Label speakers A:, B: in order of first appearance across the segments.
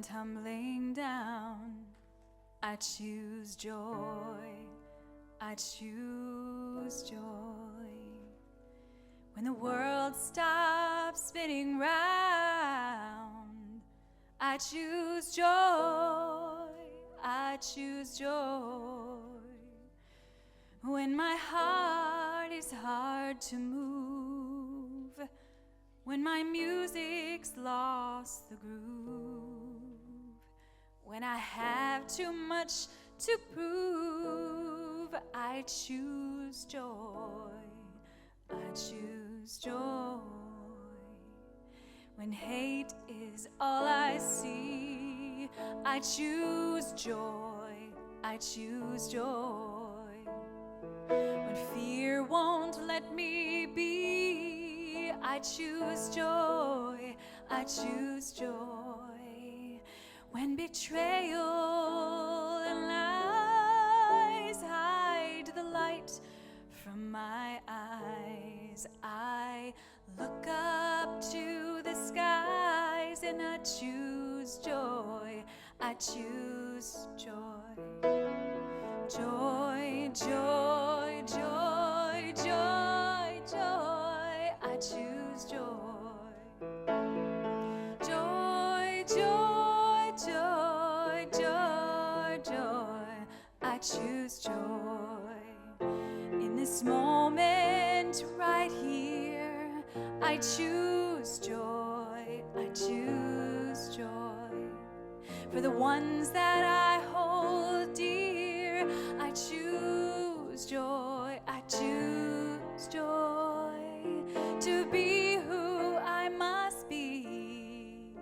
A: I'm tumbling down, I choose joy, I choose joy. When the world stops spinning round, I choose joy, I choose joy. When my heart is hard to move, when my music's lost the groove, when I have too much to prove, I choose joy, I choose joy. When hate is all I see, I choose joy, I choose joy. When fear won't let me be, I choose joy, I choose joy. When betrayal and lies hide the light from my eyes, I look up to the skies and I choose joy, I choose joy. Joy, joy, joy, joy, joy, I choose joy. Joy, joy, joy, joy, joy, I choose joy. In this moment right here, I choose joy, I choose joy. For the ones that I hold dear, I choose joy, I choose joy. To be who I must be,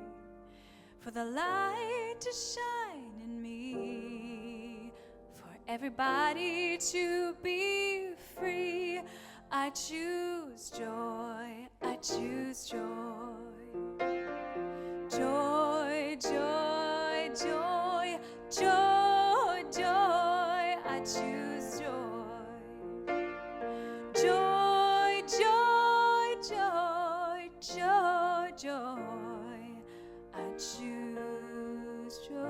A: for the light to shine in me, for everybody to be free. I choose joy, I choose joy. Joy, joy, joy, joy, joy, I choose joy. Joy, joy, joy, joy, joy, I choose joy.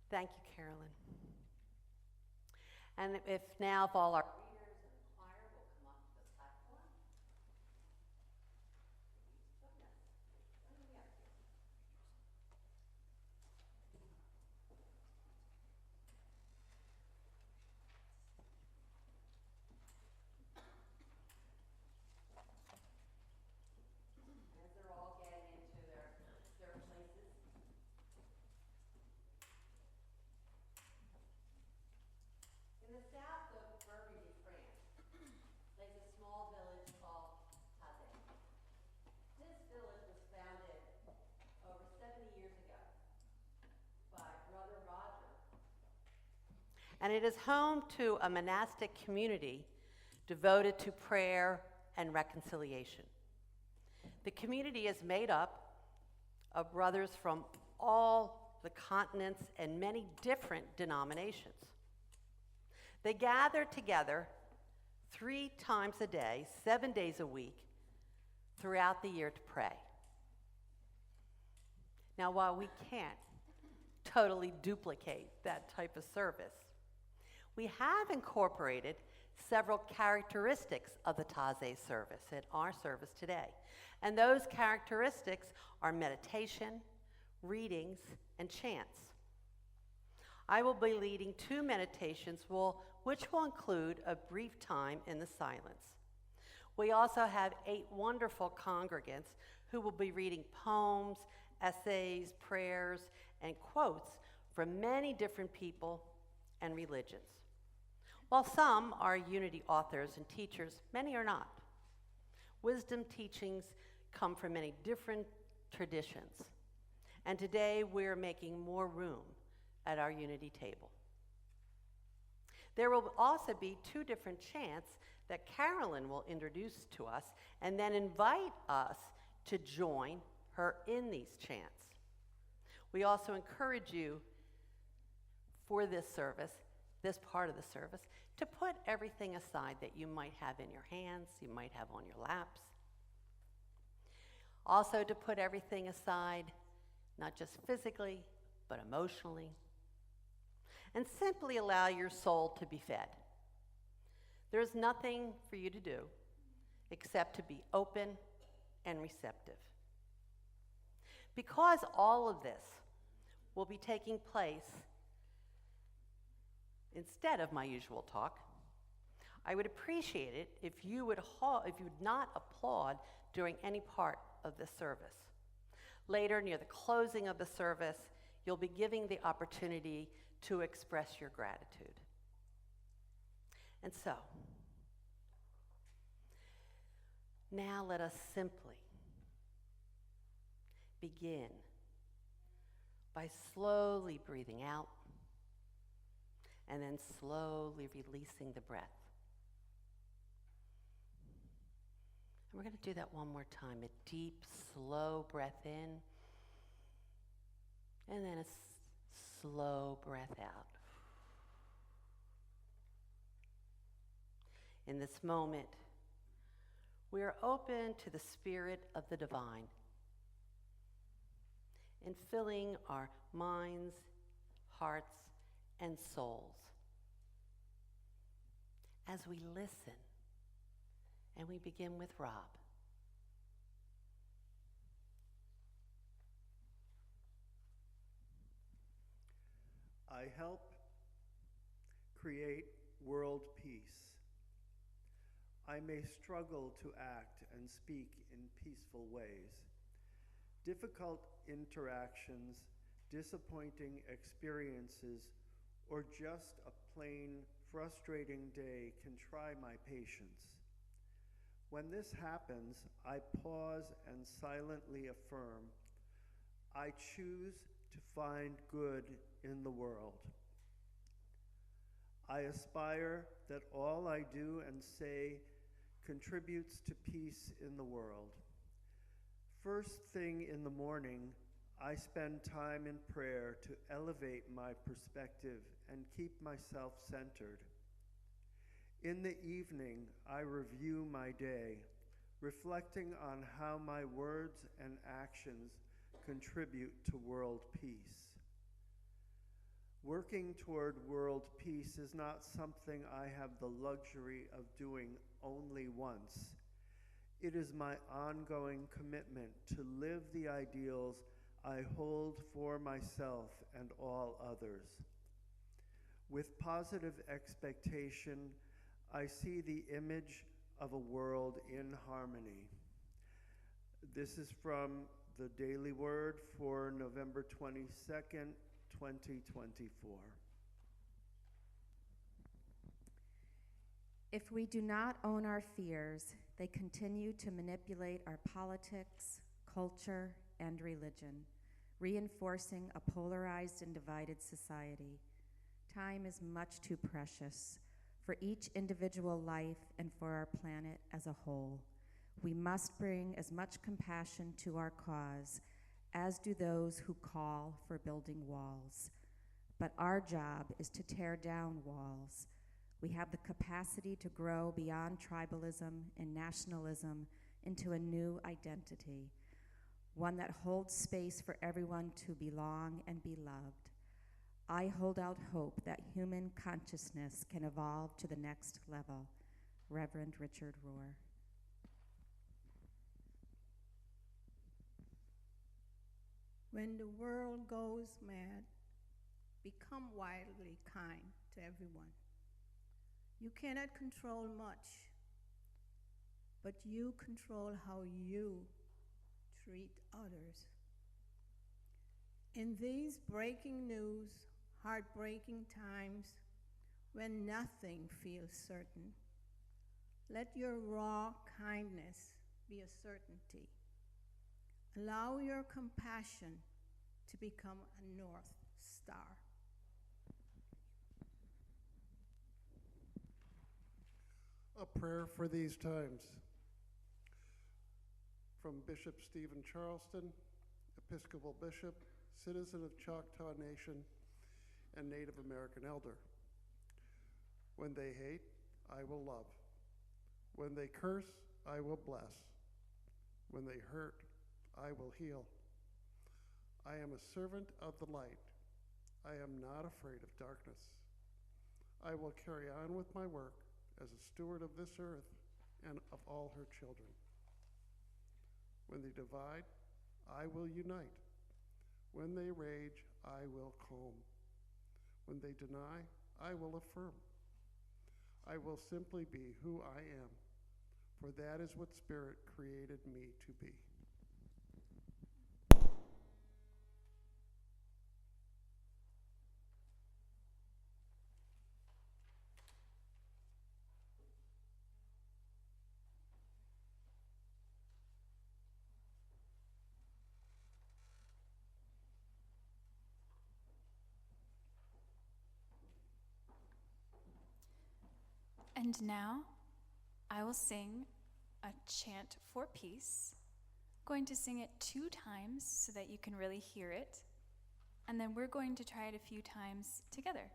B: Thank you, Carolyn. And if all our readers and choir will come up to the platform. As they're all getting into their places. In the south of Burgundy, France, lays a small village called Taizé. This village was founded over 70 years ago by Brother Roger. And it is home to a monastic community devoted to prayer and reconciliation. The community is made up of brothers from all the continents and many different denominations. They gather together 3 times a day, 7 days a week, throughout the year to pray. Now, while we can't totally duplicate that type of service, we have incorporated several characteristics of the Taizé service in our service today. And those characteristics are meditation, readings, and chants. I will be leading 2 meditations, which will include a brief time in the silence. We also have 8 wonderful congregants who will be reading poems, essays, prayers, and quotes from many different people and religions. While some are unity authors and teachers, many are not. Wisdom teachings come from many different traditions. And today we're making more room at our unity table. There will also be 2 different chants that Carolyn will introduce to us and then invite us to join her in these chants. We also encourage you for this service, this part of the service, to put everything aside that you might have in your hands, you might have on your laps. Also to put everything aside, not just physically, but emotionally, and simply allow your soul to be fed. There's nothing for you to do except to be open and receptive. Because all of this will be taking place instead of my usual talk, I would appreciate it if you would not applaud during any part of the service. Later, near the closing of the service, you'll be giving the opportunity to express your gratitude. And so, now let us simply begin by slowly breathing out and then slowly releasing the breath. And we're going to do that one more time. A deep, slow breath in, and then a slow breath out. In this moment, we are open to the Spirit of the Divine and filling our minds, hearts, and souls as we listen. And we begin with Rob.
C: I help create world peace. I may struggle to act and speak in peaceful ways. Difficult interactions, disappointing experiences, or just a plain frustrating day can try my patience. When this happens, I pause and silently affirm, I choose to find good in the world. I aspire that all I do and say contributes to peace in the world. First thing in the morning, I spend time in prayer to elevate my perspective and keep myself centered. In the evening, I review my day, reflecting on how my words and actions contribute to world peace. Working toward world peace is not something I have the luxury of doing only once. It is my ongoing commitment to live the ideals I hold for myself and all others. With positive expectation, I see the image of a world in harmony. This is from the Daily Word for November 22nd, 2024.
D: If we do not own our fears, they continue to manipulate our politics, culture, and religion, reinforcing a polarized and divided society. Time is much too precious for each individual life and for our planet as a whole. We must bring as much compassion to our cause as do those who call for building walls. But our job is to tear down walls. We have the capacity to grow beyond tribalism and nationalism into a new identity, one that holds space for everyone to belong and be loved. I hold out hope that human consciousness can evolve to the next level. Reverend Richard Rohr.
E: When the world goes mad, become wildly kind to everyone. You cannot control much, but you control how you treat others. In these breaking news, heartbreaking times, when nothing feels certain, let your raw kindness be a certainty. Allow your compassion to become a North Star.
F: A prayer for these times. From Bishop Stephen Charleston, Episcopal Bishop, citizen of Choctaw Nation, and Native American elder. When they hate, I will love. When they curse, I will bless. When they hurt, I will heal. I am a servant of the light. I am not afraid of darkness. I will carry on with my work as a steward of this earth and of all her children. When they divide, I will unite. When they rage, I will calm. When they deny, I will affirm. I will simply be who I am, for that is what Spirit created me to be.
A: And now I will sing a chant for peace. I'm going to sing it 2 times so that you can really hear it. And then we're going to try it a few times together.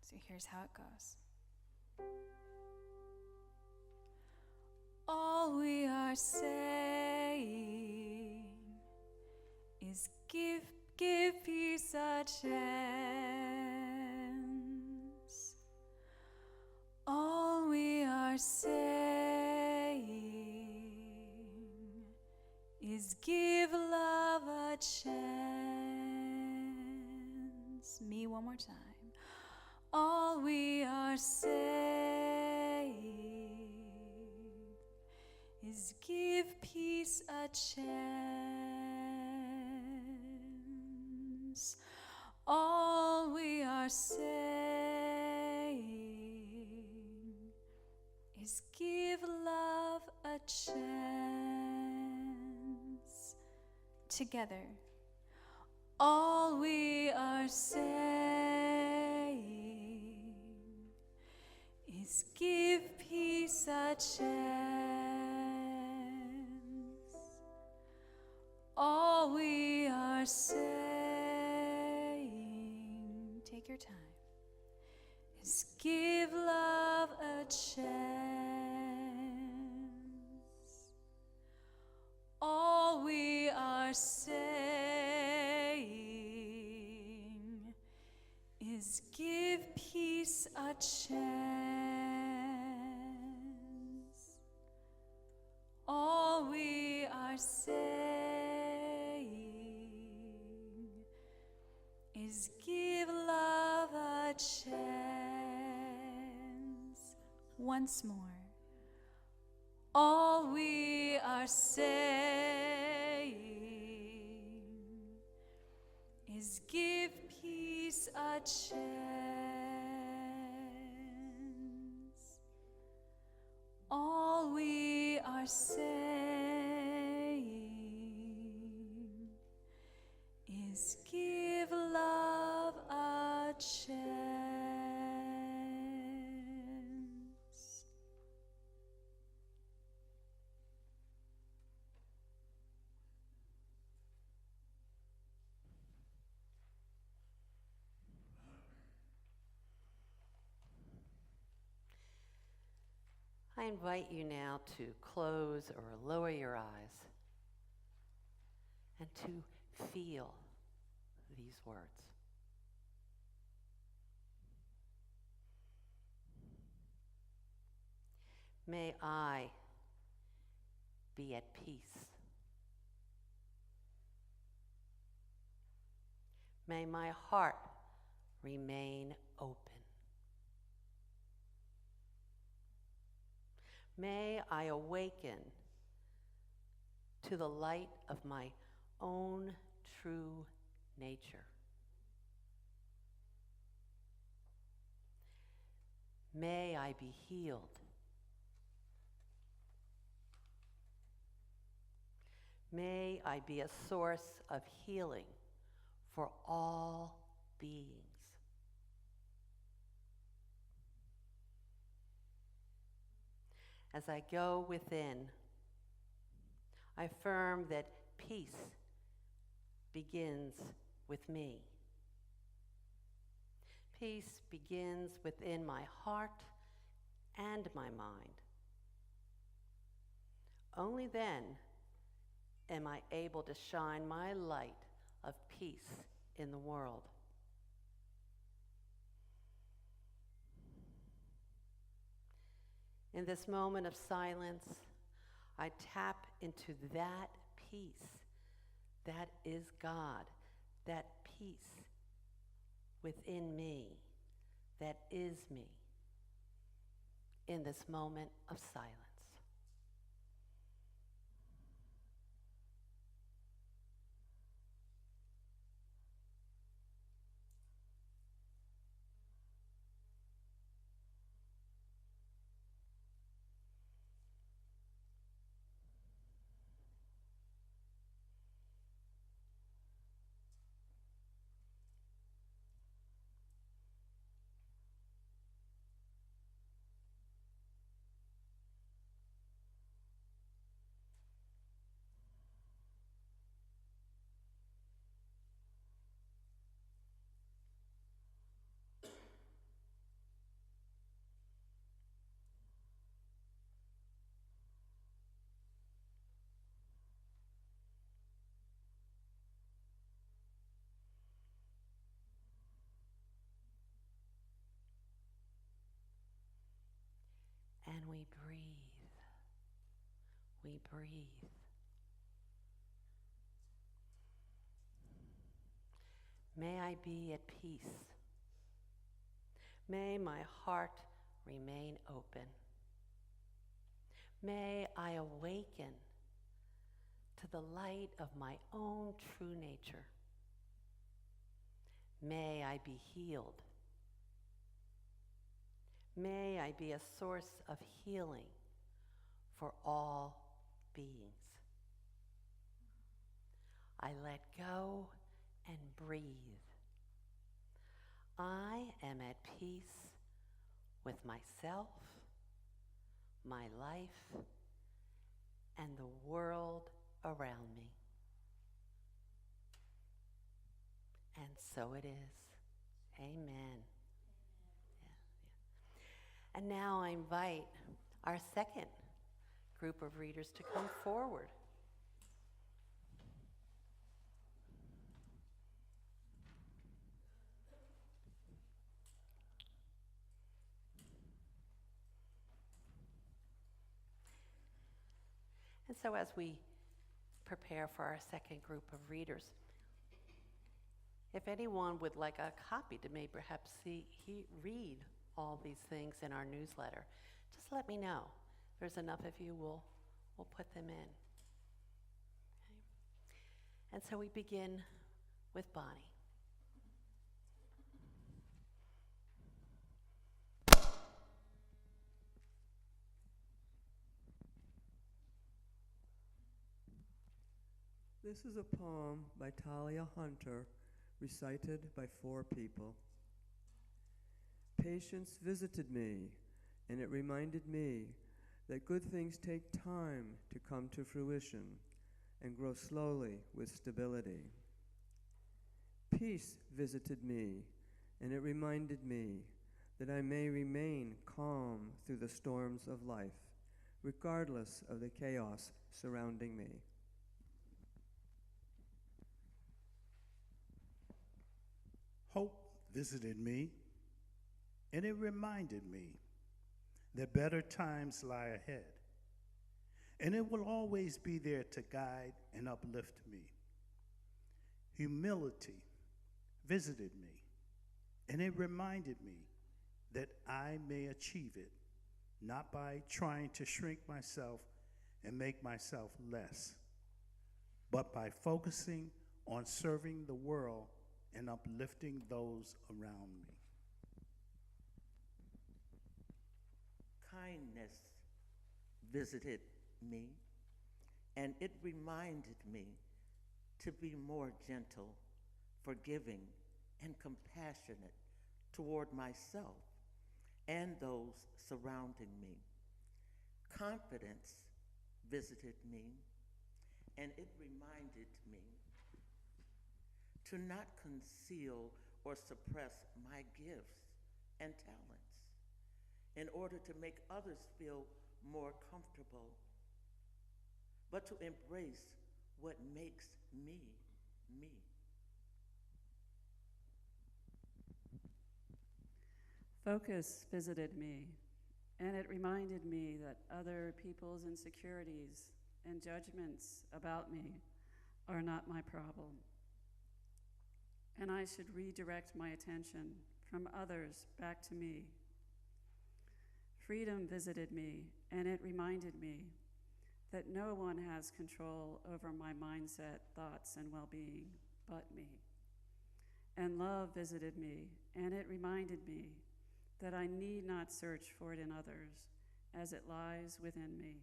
A: So here's how it goes. All we are saying is give peace a chance. All we are saying is give love a chance. Me one more time. All we are saying is give peace a chance. All we are saying is give love a chance. Together. All we are saying is give peace a chance. All we are saying, take your time, is give love a chance. All we are saying is give peace a chance. All we are saying is give love a chance. Once more. All we are saying is give peace a chance. All we are saying is give love a chance.
B: I invite you now to close or lower your eyes and to feel these words. May I be at peace. May my heart remain open. May I awaken to the light of my own true nature. May I be healed. May I be a source of healing for all beings. As I go within, I affirm that peace begins with me. Peace begins within my heart and my mind. Only then am I able to shine my light of peace in the world. In this moment of silence, I tap into that peace that is God, that peace within me, that is me, in this moment of silence. And we breathe. We breathe. May I be at peace. May my heart remain open. May I awaken to the light of my own true nature. May I be healed. May I be a source of healing for all beings. I let go and breathe. I am at peace with myself, my life, and the world around me. And so it is. Amen. Yeah. And now I invite our second group of readers to come forward. And so as we prepare for our second group of readers, if anyone would like a copy to maybe perhaps read all these things in our newsletter, just let me know. If there's enough of you, we'll put them in. Okay. And so we begin with Bonnie.
C: This is a poem by Talia Hunter, recited by 4 people. Patience visited me, and it reminded me that good things take time to come to fruition and grow slowly with stability. Peace visited me, and it reminded me that I may remain calm through the storms of life, regardless of the chaos surrounding me.
G: Hope visited me, and it reminded me that better times lie ahead, and it will always be there to guide and uplift me. Humility visited me, and it reminded me that I may achieve it, not by trying to shrink myself and make myself less, but by focusing on serving the world and uplifting those around me.
H: Kindness visited me, and it reminded me to be more gentle, forgiving, and compassionate toward myself and those surrounding me. Confidence visited me, and it reminded me to not conceal or suppress my gifts and talents in order to make others feel more comfortable, but to embrace what makes me, me.
I: Focus visited me, and it reminded me that other people's insecurities and judgments about me are not my problem. And I should redirect my attention from others back to me. Freedom visited me, and it reminded me that no one has control over my mindset, thoughts, and well-being but me. And love visited me, and it reminded me that I need not search for it in others, as it lies within me.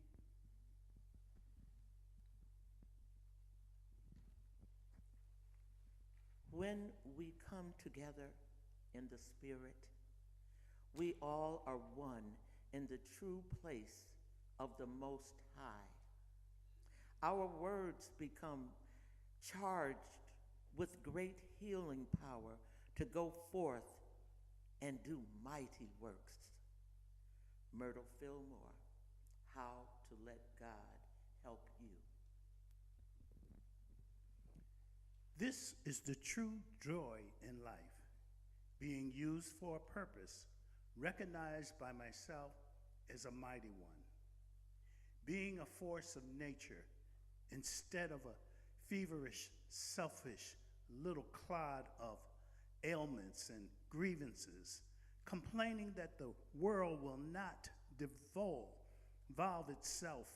H: When we come together in the Spirit, we all are one in the true place of the Most High. Our words become charged with great healing power to go forth and do mighty works. Myrtle Fillmore, How to Let God Help You.
G: This is the true joy in life, being used for a purpose, recognized by myself as a mighty one, being a force of nature instead of a feverish, selfish little clod of ailments and grievances, complaining that the world will not devolve itself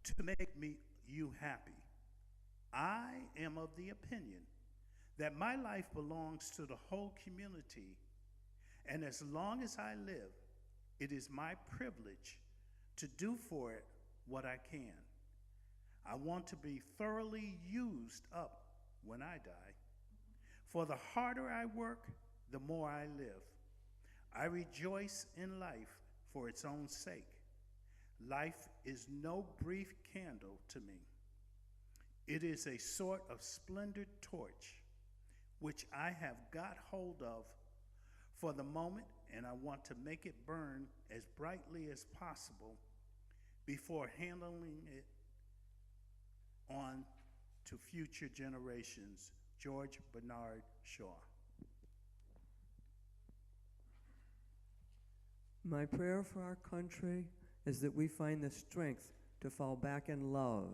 G: to make you happy. I am of the opinion that my life belongs to the whole community, and as long as I live, it is my privilege to do for it what I can. I want to be thoroughly used up when I die. For the harder I work, the more I live. I rejoice in life for its own sake. Life is no brief candle to me. It is a sort of splendid torch, which I have got hold of for the moment, and I want to make it burn as brightly as possible before handing it on to future generations. George Bernard Shaw.
J: My prayer for our country is that we find the strength to fall back in love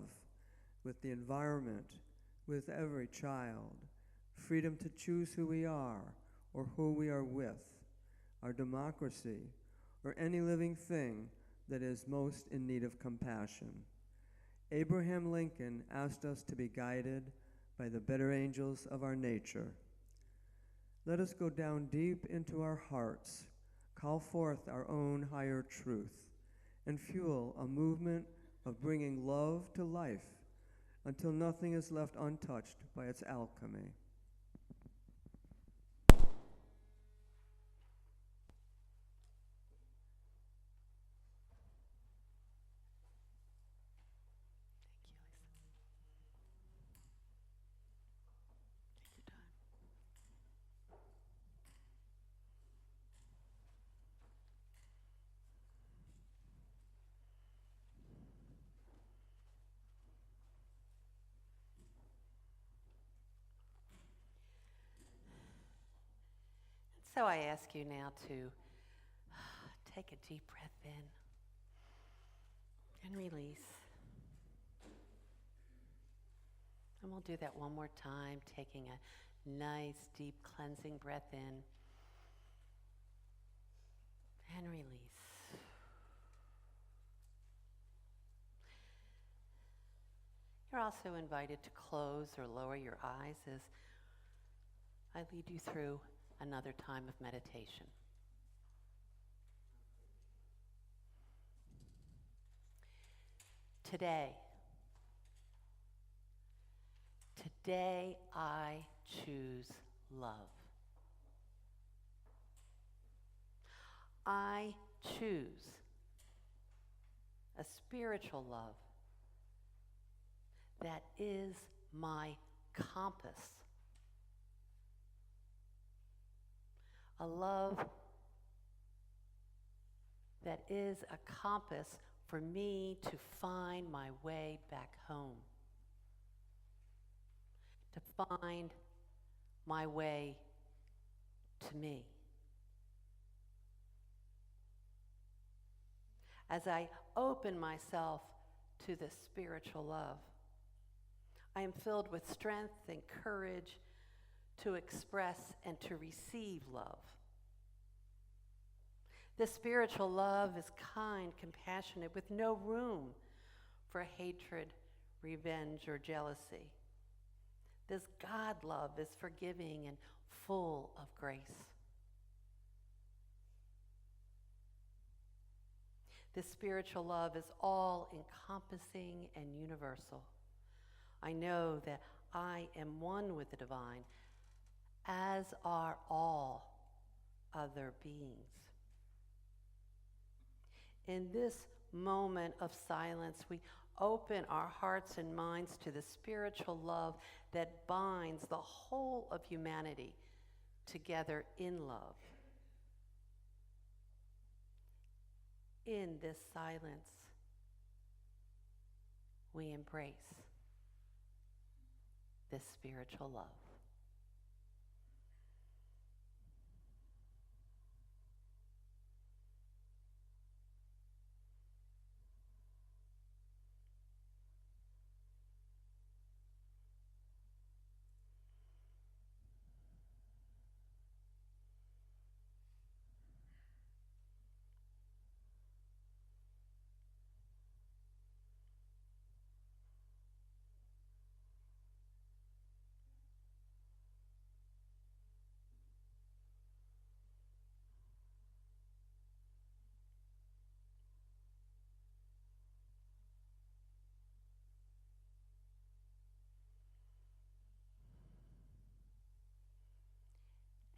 J: with the environment, with every child, freedom to choose who we are or who we are with, our democracy, or any living thing that is most in need of compassion. Abraham Lincoln asked us to be guided by the better angels of our nature. Let us go down deep into our hearts, call forth our own higher truth, and fuel a movement of bringing love to life until nothing is left untouched by its alchemy.
B: So I ask you now to take a deep breath in and release. And we'll do that one more time, taking a nice, deep, cleansing breath in and release. You're also invited to close or lower your eyes as I lead you through another time of meditation. Today I choose love. I choose a spiritual love that is my compass. a love that is a compass for me to find my way back home, to find my way to me. As I open myself to this spiritual love, I am filled with strength and courage to express and to receive love. This spiritual love is kind, compassionate, with no room for hatred, revenge, or jealousy. This God love is forgiving and full of grace. This spiritual love is all-encompassing and universal. I know that I am one with the divine, as are all other beings. In this moment of silence, we open our hearts and minds to the spiritual love that binds the whole of humanity together in love. In this silence, we embrace this spiritual love.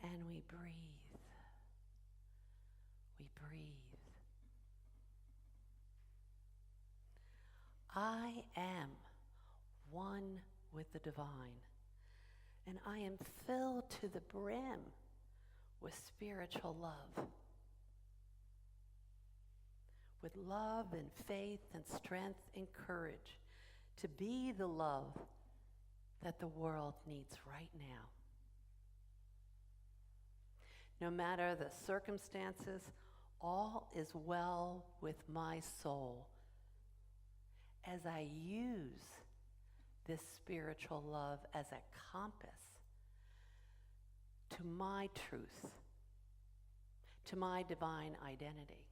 B: And we breathe. We breathe. I am one with the divine, and I am filled to the brim with spiritual love. With love and faith and strength and courage to be the love that the world needs right now. No matter the circumstances, all is well with my soul as I use this spiritual love as a compass to my truth, to my divine identity,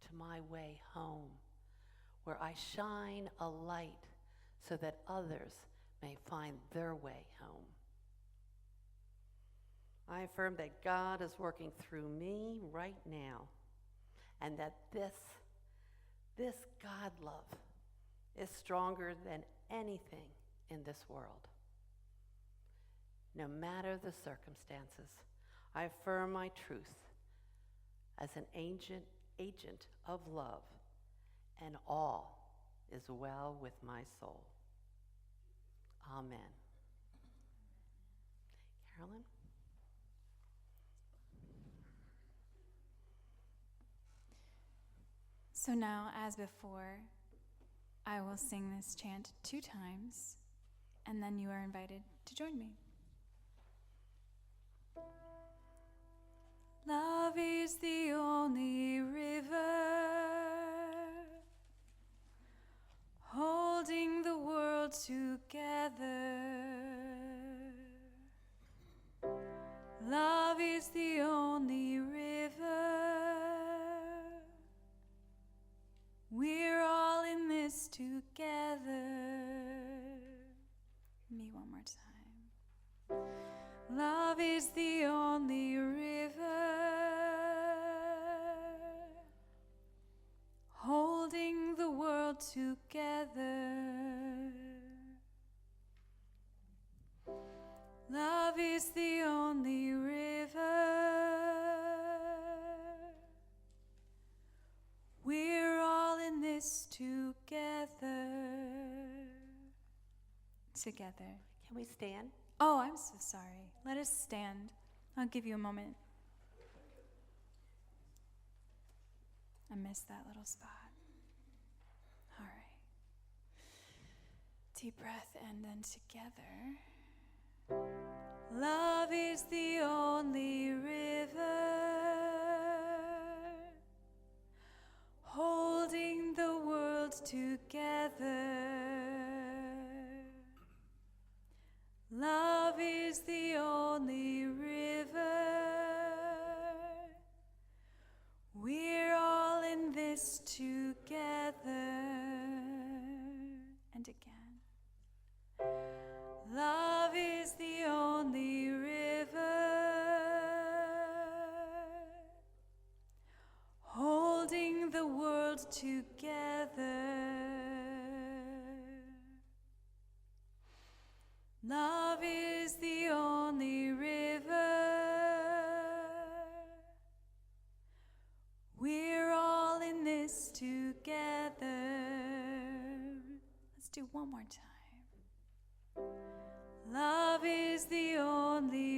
B: to my way home, where I shine a light so that others may find their way home. I affirm that God is working through me right now, and that this God love is stronger than anything in this world. No matter the circumstances, I affirm my truth as an agent of love, and all is well with my soul. Amen. Carolyn?
A: So now, as before, I will sing this chant 2 times, and then you are invited to join me. Love is the only river holding the world together. Love is the only river. We're all in this together. Me one more time. Love is the only river holding the world together. Love is the only river. We're all in this together. Together.
B: Can we stand?
A: Oh, I'm so sorry. Let us stand. I'll give you a moment. I missed that little spot. All right. Deep breath and then together. Love is the only river holding the world together. Love is the only river. We're all in this together. And again. Love is the only river holding the world together. Love is the only river. We're all in this together. Let's do one more time. Love is the only